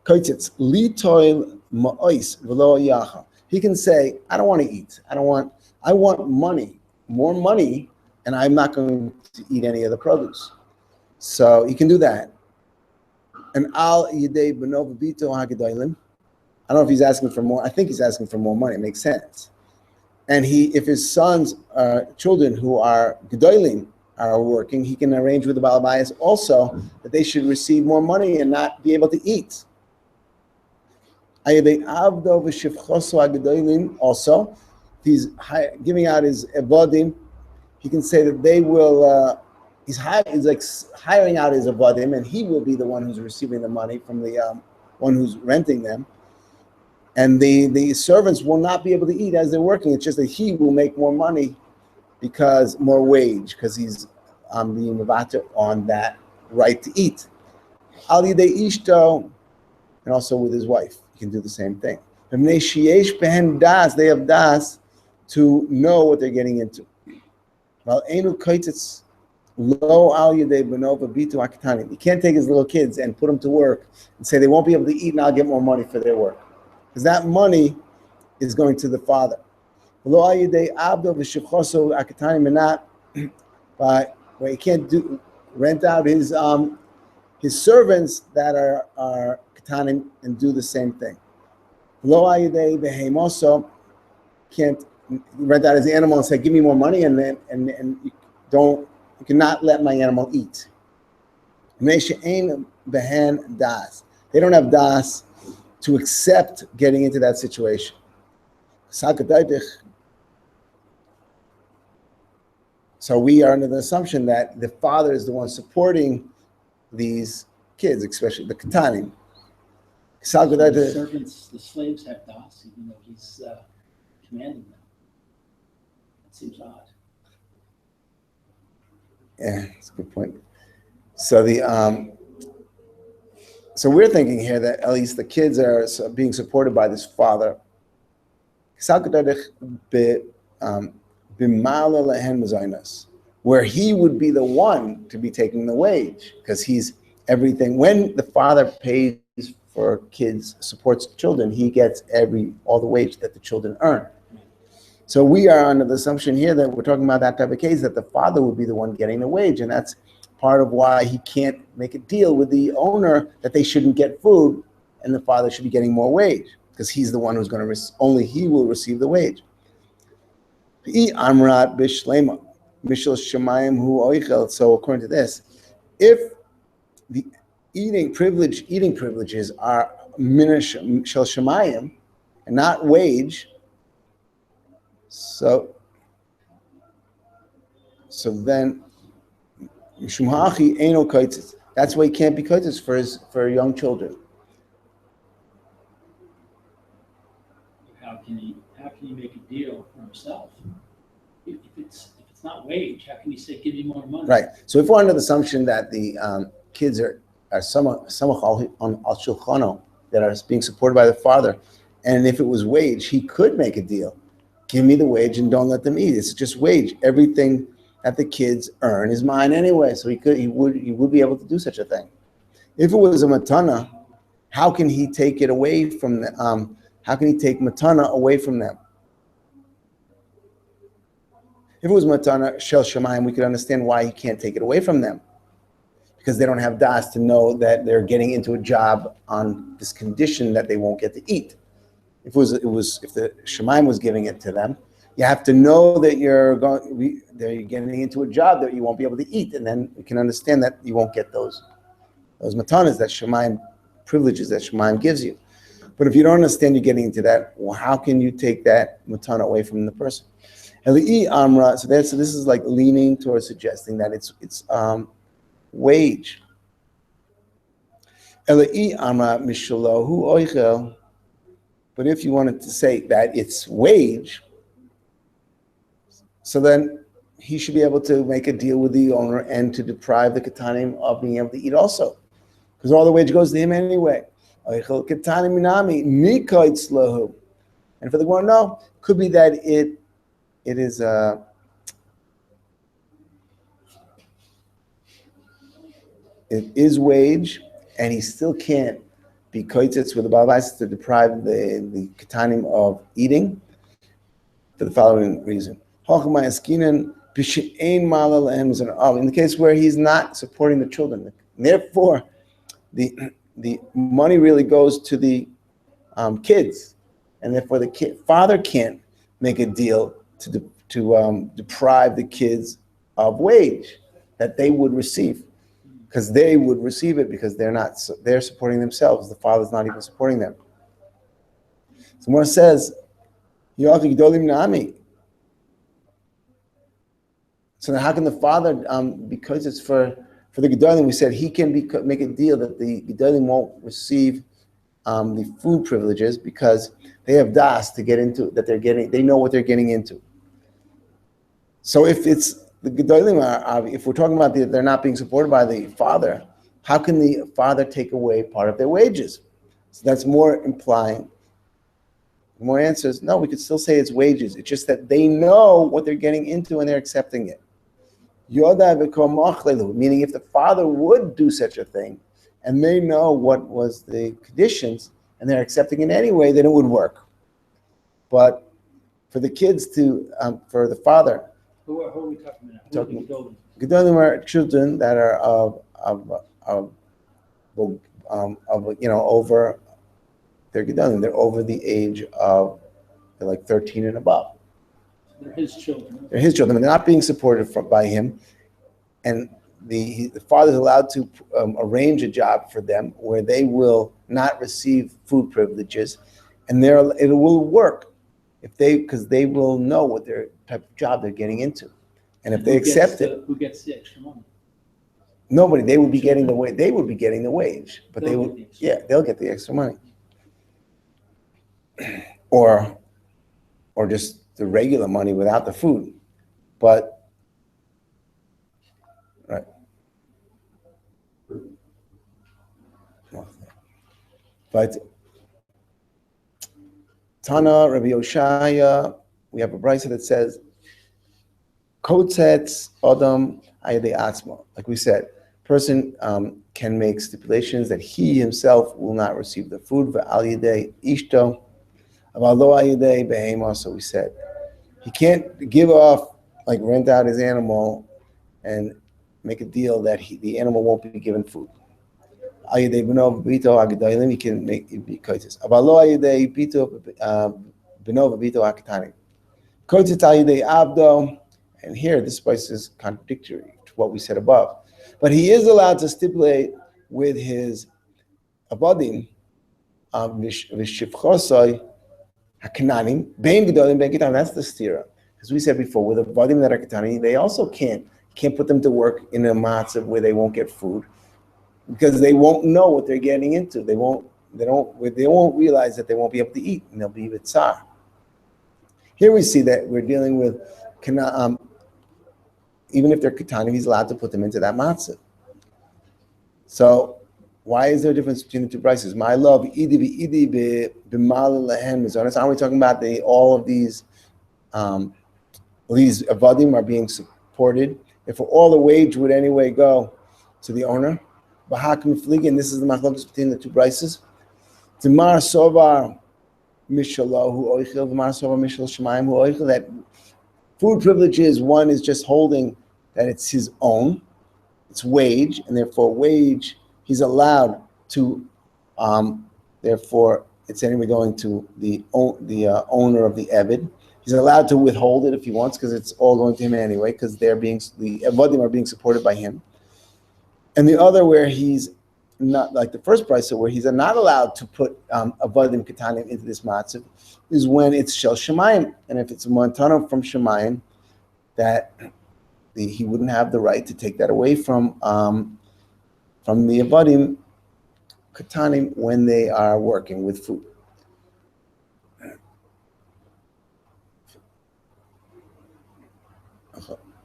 Koitzitz litoil ma'ois v'lo yacha. He can say, I don't want to eat. I want money more money, and I'm not going to eat any of the produce. So he can do that. And al yidei benova bito hagedailim. I don't know if he's asking for more. I think he's asking for more money. It makes sense. And if his sons, children who are gedolim are working, he can arrange with the balabayas also that they should receive more money and not be able to eat. Also, if he's giving out his evadim, he can say that they will. He's like hiring out his evadim, and he will be the one who's receiving the money from the one who's renting them. And the servants will not be able to eat as they're working. It's just that he will make more money because more wage, because he's being mevater on that right to eat. Ali de ishto, and also with his wife, he can do the same thing. They have das to know what they're getting into. He can't take his little kids and put them to work and say they won't be able to eat and I'll get more money for their work. Because that money is going to the father. But he can't rent out his servants that are katanim and do the same thing. Also can't rent out his animal and say, give me more money, and you cannot let my animal eat. They don't have das to accept getting into that situation. So we are under the assumption that the father is the one supporting these kids, especially the katanim. The servants, the slaves have das, even though he's commanding them. That seems odd. Yeah, that's a good point. So so we're thinking here that at least the kids are being supported by this father. Where he would be the one to be taking the wage, because he's everything. When the father pays for kids, supports children, he gets all the wage that the children earn. So we are under the assumption here that we're talking about that type of case, that the father would be the one getting the wage, and that's part of why he can't make a deal with the owner that they shouldn't get food and the father should be getting more wage, because he's the one who's going to only he will receive the wage. So according to this, if the eating privileges are minish shel shemayim and not wage, so then that's why he can't be kaitis for young children. How can he make a deal for himself? If it's not wage, how can he say give me more money? Right. So if we're under the assumption that the kids are samach on al shulchano, that are being supported by the father, and if it was wage, he could make a deal. Give me the wage and don't let them eat. It's just wage. Everything that the kids earn is mine anyway. So he would be able to do such a thing. If it was a matana, how can he take it away from them? How can he take matana away from them? If it was matana shel shemayim, we could understand why he can't take it away from them, because they don't have das to know that they're getting into a job on this condition that they won't get to eat. If the shemayim was giving it to them, you have to know that you're getting into a job that you won't be able to eat, and then you can understand that you won't get those matanas, that shemayim privileges that shemayim gives you. But if you don't understand you're getting into that, well, how can you take that matana away from the person? So this is like leaning towards suggesting that it's wage. But if you wanted to say that it's wage, so then he should be able to make a deal with the owner and to deprive the katanim of being able to eat also, because all the wage goes to him anyway. And for the one, no, could be that it is wage, and he still can't be koitzitz with the balabais to deprive the katanim of eating, for the following reason. In the case where he's not supporting the children, therefore the money really goes to the kids, and therefore the father can't make a deal to deprive the kids of wage that they would receive, because they would receive it because they're supporting themselves. The father's not even supporting them. So Gemara says, so now how can the father, because it's for the Gedolim, we said he can make a deal that the Gedolim won't receive the food privileges because they have das to get into, they know what they're getting into. So if it's the Gedolim, if we're talking about they're not being supported by the father, how can the father take away part of their wages? So that's more implying. More answers, no, we could still say it's wages. It's just that they know what they're getting into and they're accepting it. Meaning if the father would do such a thing and they know what was the conditions and they're accepting it anyway, then it would work. But for the kids for the father, who are we talking about? Gedolim are children that are over. They're Gedolim. They're over the age of, they're like 13 and above. They're his children. They're his children. They're not being supported by him, and the father is allowed to arrange a job for them where they will not receive food privileges, and it will work because they will know what their type of job they're getting into, and if they accept it, who gets the extra money? Nobody. They would be getting the wage. They would be getting the wage, but they'll get the extra money, or just the regular money without the food, but right. But Tana, Rabbi Yoshaya, we have a brisa that says, Kotzetz Adam Ayadei Atzma. Like we said, person can make stipulations that he himself will not receive the food. V'al Yadei Ishto, Aval Lo Ayadei Behema. So we said, he can't give off, like rent out his animal and make a deal that the animal won't be given food. He can make it be koitis. And here, this place is contradictory to what we said above. But he is allowed to stipulate with his abadim, v'shivchosai hakananim, bein gedolim, bein ketanim. That's the stira. As we said before, with abadim that are ketani, they also can't put them to work in a matzah where they won't get food, because they won't know what they're getting into. They won't realize that they won't be able to eat, and they'll be with tsar. Here we see that we're dealing with, even if they're ketanim, he's allowed to put them into that matzah. So why is there a difference between the two prices? My love, idi b'mal lehen mizonos. Aren't we talking about all of these avadim are being supported? If all the wage would anyway go to the owner, and this is the machlokes between the two prices. Timar sovar mishalahu oichel, timar sovar mishal shemaim hu oichel. That food privileges, one is just holding that it's his own, it's wage, and therefore wage he's allowed to. Therefore, it's anyway going to the owner of the eved. He's allowed to withhold it if he wants, because it's all going to him anyway, because the evadim are being supported by him. And the other where he's not, like the first price, so where he's not allowed to put avadim ketanim into this matzah, is when it's shel shemayim, and if it's a montana from shemayim, that he wouldn't have the right to take that away from the avadim ketanim when they are working with food.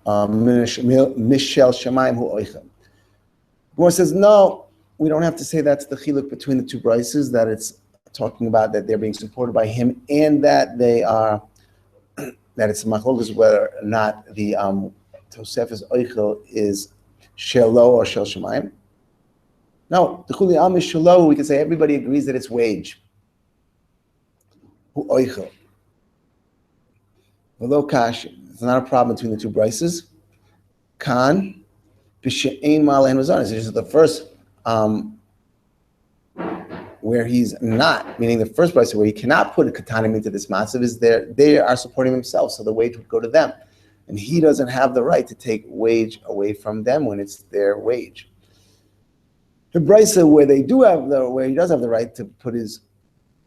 Mishel shemayim hu oichem. Gemara says, no, we don't have to say that's the chiluk between the two brises, that it's talking about that they're being supported by him, and that they are, that it's machlokas whether or not the Tosefes Ochel is shelo or shel shemayim. No, the chuli am is shelo. We can say everybody agrees that it's wage. Hu Ochel. Although kash, it's not a problem between the two brises. Kan, b'she'ein ma'alahen mazonos. This is the first where he's not, meaning the first brisa where he cannot put a katanim into this matzav is they are supporting themselves, so the wage would go to them. And he doesn't have the right to take wage away from them when it's their wage. The brisa where where he does have the right to put his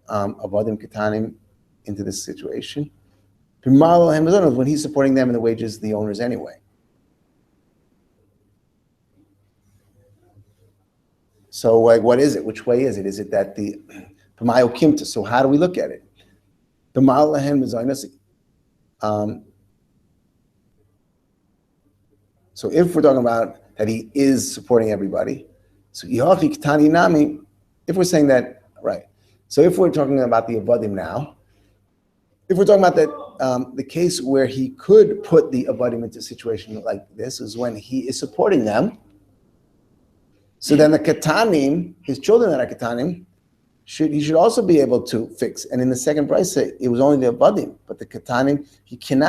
avadim katanim into this situation, when he's supporting them and the wages the owners anyway. So, like, what is it? Which way is it? Is it that the Pamayo Kimta? So, how do we look at it? The Ma'alahen Mazonos. So, if we're talking about that he is supporting everybody, so Yahachi Ketani Nami, if we're saying that, right. So, if we're talking about the Avadim now, if we're talking about that, the case where he could put the Avadim into a situation like this is when he is supporting them. So then the katanim, his children that are katanim, he should also be able to fix. And in the second brisa, it was only the avadim, but the katanim, he could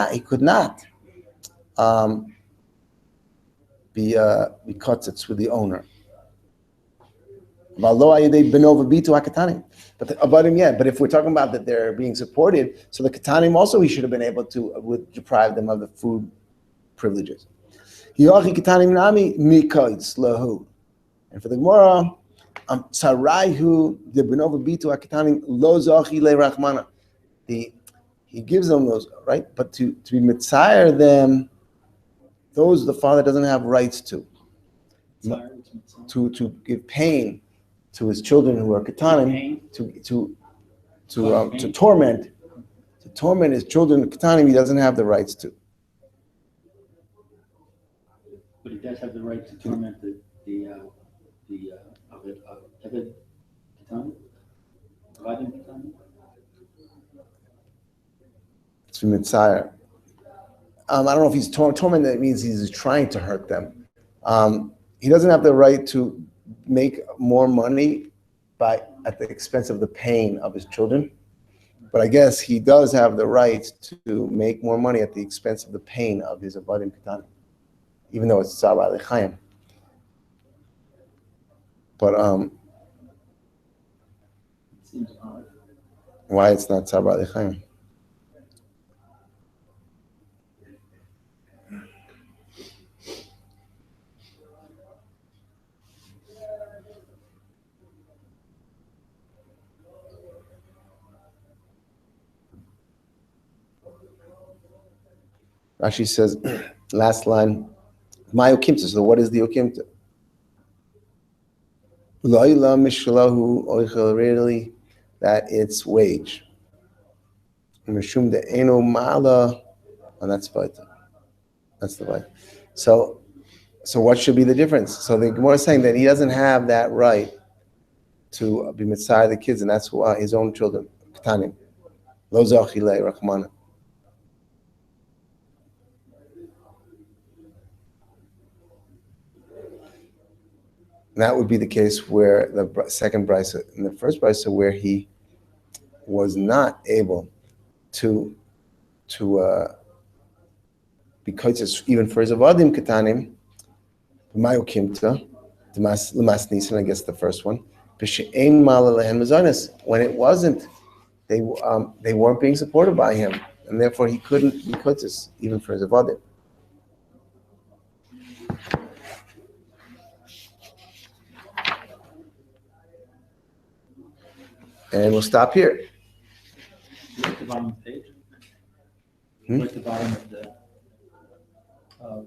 not be kotzitz with the owner. But the avadim, yeah. But if we're talking about that they're being supported, so the katanim also he should have been able to deprive them of the food privileges. And for the Gemara, Saraihu the Benova Bitu Akatanim Lo Zachi Le Rachmana. He gives them those, right? But to be Metzia them, those the father doesn't have rights to. To give pain to his children who are Katanim, to torment his children Katanim, he doesn't have the rights to. But he does have the right to torment the Eved Ketani? Avadim Ketani? It's Metzia. I don't know if he's torment, that means he's trying to hurt them. He doesn't have the right to make more money at the expense of the pain of his children. But I guess he does have the right to make more money at the expense of the pain of his Avadim Ketani, even though it's Tzar Ba'alei. But It seems odd. Why it's not Tzar Ba'alei Chaim? Rashi says, last line, my okimta. So what is the okimta? That it's wage. And that's vital. That's the vital. So what should be the difference? So the Gemara is saying that he doesn't have that right to be Metzia the kids, and that's why his own children. Ketanim. Lo zachi le rachmana. And that would be the case where the second brisa, in the first brisa, where he was not able to be kotzes even for his avadim ketanim, b'mayu kimta, l'mas nisan, I guess the first one, b'she'ein ma'ala lehen mazonos, when it wasn't, they weren't being supported by him, and therefore he couldn't be kotzes even for his avadim. And we'll stop here. At the bottom of the page. At the bottom of